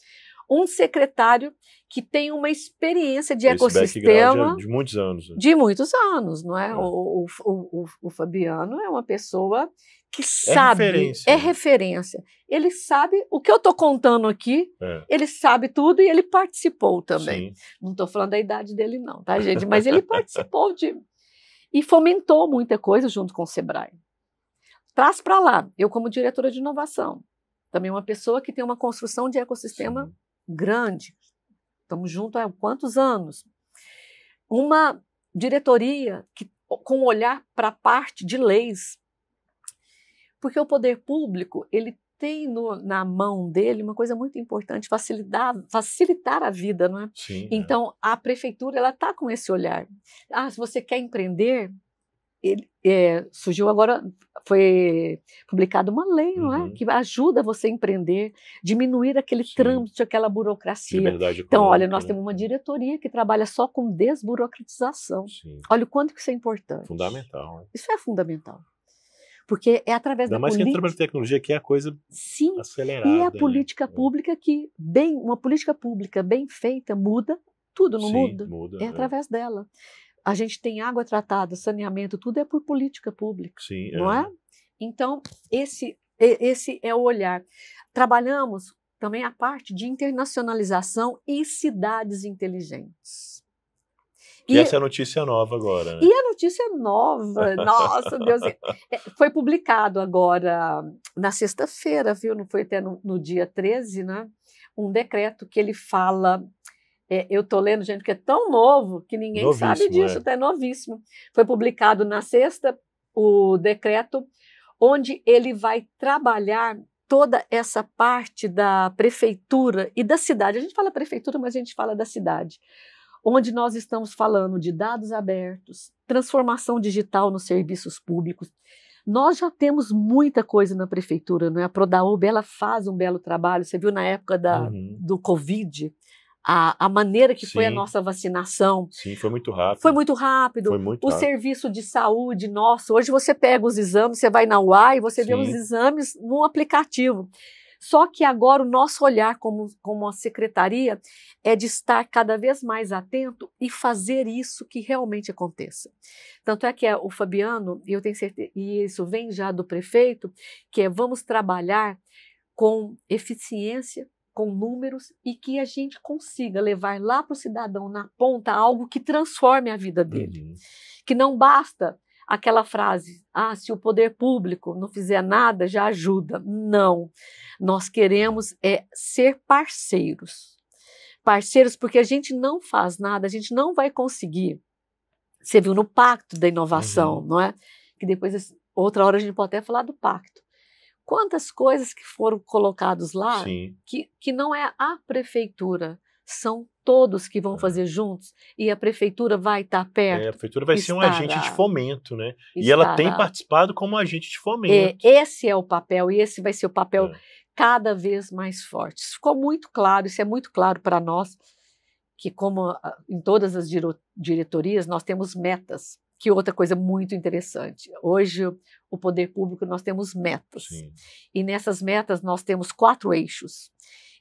Um secretário que tem uma experiência de ecossistema de muitos anos. Né? De muitos anos, não é? O Fabiano é uma pessoa que sabe, é referência. Ele sabe o que eu estou contando aqui, ele sabe tudo e ele participou também. Sim. Não estou falando da idade dele não, tá, gente? Mas ele participou e fomentou muita coisa junto com o Sebrae. Traz para lá, eu como diretora de inovação, também uma pessoa que tem uma construção de ecossistema grande. Estamos juntos há quantos anos? Uma diretoria com olhar para a parte de leis. Porque o poder público, ele tem na mão dele uma coisa muito importante, facilitar a vida, não é? Sim, então, a prefeitura ela está com esse olhar. Se você quer empreender, surgiu agora, foi publicada uma lei, não é? Que ajuda você a empreender, diminuir aquele trâmite, aquela burocracia. Liberdade então, olha, nós temos uma diretoria que trabalha só com desburocratização. Sim. Olha o quanto que isso é importante. Fundamental. Né? Isso é fundamental. Porque é através da política... Ainda mais que trabalho de tecnologia, que é a coisa acelerada. E é a política pública que, uma política pública bem feita, muda tudo, não muda? É através dela. A gente tem água tratada, saneamento, tudo é por política pública, não é? Então, esse é o olhar. Trabalhamos também a parte de internacionalização e cidades inteligentes. E essa é a notícia nova agora, né? E a notícia nova, nossa Deus, foi publicado agora na sexta-feira, viu? Não foi até no dia 13, né? Um decreto que ele fala... eu estou lendo, gente, que é tão novo que ninguém sabe disso, é novíssimo. Foi publicado na sexta o decreto onde ele vai trabalhar toda essa parte da prefeitura e da cidade. A gente fala prefeitura, mas a gente fala da cidade. Onde nós estamos falando de dados abertos, transformação digital nos serviços públicos. Nós já temos muita coisa na prefeitura, não é? A Prodaub, ela faz um belo trabalho. Você viu na época do Covid, a maneira que foi a nossa vacinação. Sim, foi muito rápido. Foi muito rápido. O serviço de saúde nosso. Hoje você pega os exames, você vai na UAI e você vê os exames num aplicativo. Só que agora o nosso olhar como a secretaria é de estar cada vez mais atento e fazer isso que realmente aconteça. Tanto é que o Fabiano, e eu tenho certeza, e isso vem já do prefeito, que vamos trabalhar com eficiência, com números e que a gente consiga levar lá para o cidadão na ponta algo que transforme a vida dele. Que não basta aquela frase, se o poder público não fizer nada, já ajuda. Não. Nós queremos ser parceiros. Parceiros porque a gente não faz nada, a gente não vai conseguir. Você viu no Pacto da Inovação, não é? Que depois, outra hora a gente pode até falar do Pacto. Quantas coisas que foram colocadas lá que não é a prefeitura, são todos que vão fazer juntos e a prefeitura vai estar perto. A prefeitura vai ser um agente de fomento, né? E ela tem participado como agente de fomento. Esse é o papel e esse vai ser o papel cada vez mais forte. Isso ficou muito claro, isso é muito claro para nós, que como em todas as diretorias nós temos metas. Que outra coisa muito interessante. Hoje, o poder público, nós temos metas. E nessas metas nós temos 4 eixos.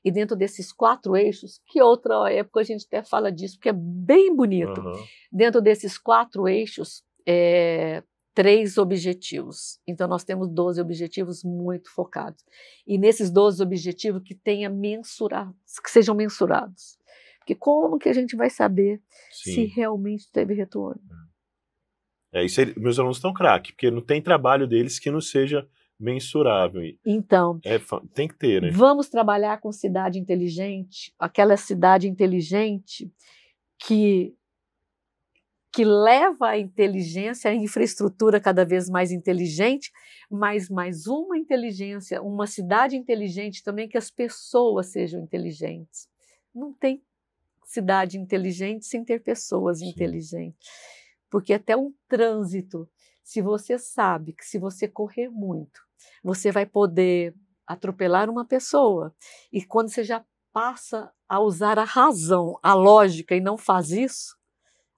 E dentro desses 4 eixos, que outra época a gente até fala disso, porque é bem bonito. Dentro desses 4 eixos, 3 objetivos. Então, nós temos 12 objetivos muito focados. E nesses 12 objetivos que sejam mensurados. Porque como que a gente vai saber se realmente teve retorno? Isso aí, meus alunos estão craque, porque não tem trabalho deles que não seja mensurável. Então, tem que ter, né? Vamos trabalhar com cidade inteligente, aquela cidade inteligente que leva a inteligência, a infraestrutura cada vez mais inteligente, mas mais uma inteligência, uma cidade inteligente também que as pessoas sejam inteligentes. Não tem cidade inteligente sem ter pessoas inteligentes. Porque até um trânsito, se você sabe que se você correr muito, você vai poder atropelar uma pessoa. E quando você já passa a usar a razão, a lógica, e não faz isso,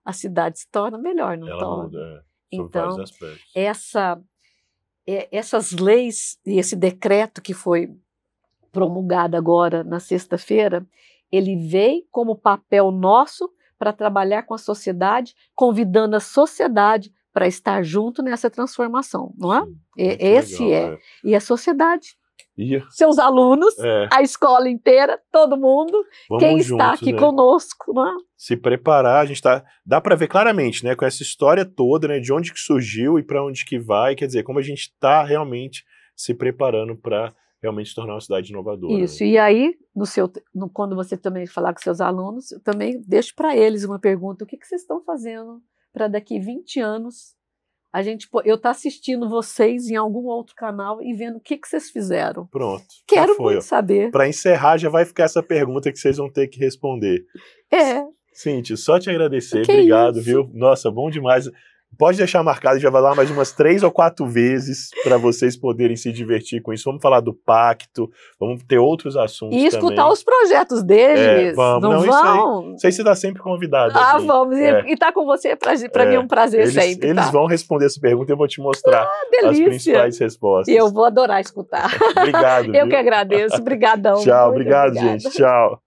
a cidade se torna melhor, não Ela torna? muda, Então, vários aspectos. essas leis e esse decreto que foi promulgado agora na sexta-feira, ele veio como papel nosso para trabalhar com a sociedade, convidando a sociedade para estar junto nessa transformação, não é? Sim, Esse legal, E a sociedade, E seus alunos, a escola inteira, todo mundo, vamos quem juntos, está aqui né? conosco, não é? Se preparar, a gente dá para ver claramente, né, com essa história toda, né, de onde que surgiu e para onde que vai, quer dizer, como a gente está realmente se preparando para realmente se tornar uma cidade inovadora. Isso, né? e aí, quando você também falar com seus alunos, eu também deixo para eles uma pergunta: o que vocês estão fazendo para daqui 20 anos eu estar assistindo vocês em algum outro canal e vendo o que vocês fizeram? Pronto. Quero muito saber. Para encerrar, já vai ficar essa pergunta que vocês vão ter que responder. Cíntia, só te agradecer, obrigado, viu? Nossa, bom demais. Pode deixar marcado, já vai lá mais umas 3 ou 4 vezes para vocês poderem se divertir com isso. Vamos falar do pacto, vamos ter outros assuntos e escutar também. os projetos deles. Vamos. Não vão? Isso aí você está sempre convidado. Vamos. E estar com você para mim é um prazer sempre. Eles vão responder essa pergunta e eu vou te mostrar as principais respostas. E eu vou adorar escutar. Obrigado. Eu que agradeço. Obrigadão. Tchau, obrigado, gente. Tchau.